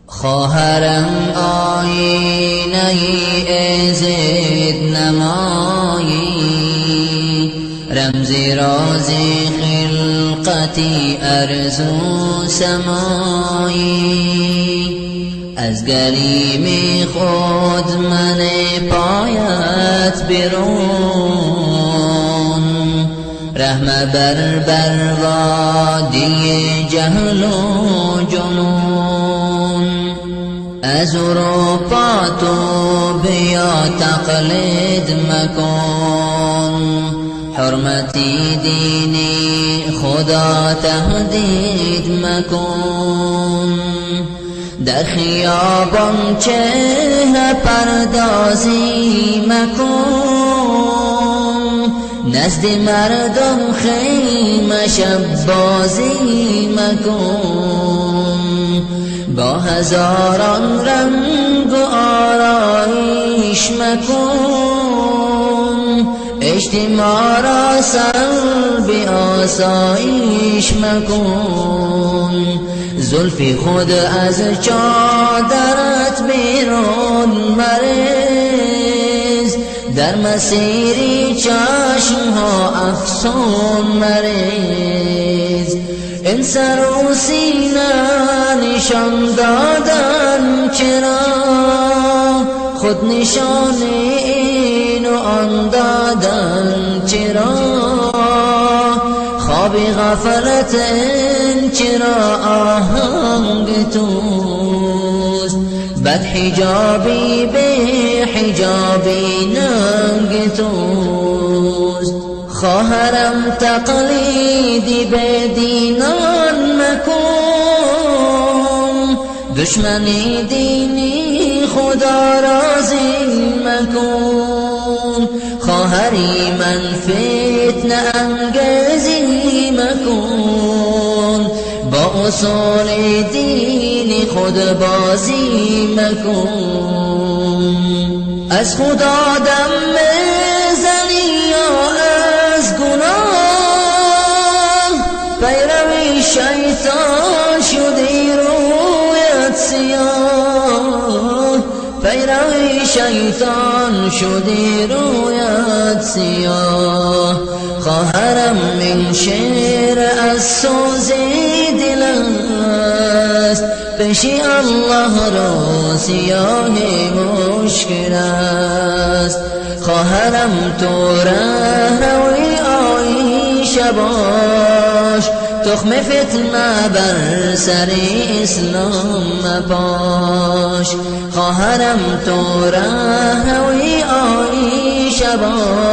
خواهرم آینه عزت نمایی، رمز راز خلقتی ارزو سمایی. از گلیم خود من پایت بیرون، رحم بر وادی جهل و جنون. از اروپا تو بیا تقلید مکن، حرمتی دینی خدا تهدید مکن. در خیابان چهره پردازی مکن، نزد مردم خیمه شب بازی مکن. با هزاران رنگ و آرایش مکن، اجتماع را سلب آسایش مکن. زلفی خود از چادرت بیرون مریز، در مسیری چشمها افسون مریز. این سر و سینه نشان دادن چرا، خود نشان این و آن دادن چرا. خواب غفلت این چرا آهنگ توست، بد حجابی به حجابی ننگ توست. خواهرم تقلیدی به دینان مکن، دشمنی دینی خدا راضی مکن. خواهری من فتنه انگیزی مکن، با اصول دینی خود بازی مکن. از خدا دم میزنی یا از گناه، پیروی شیطان شدی رویت سیاه. پیروی شیطان شدی رویت سیاه. خواهرم من شعر از سوز دل است، پیش الله رو سیاه مشکل است. خواهرم تو رهروی عایشه باش، تخم فتنه بر سر اسلام مپاش. خواهرم تو رهروی عایشه باش،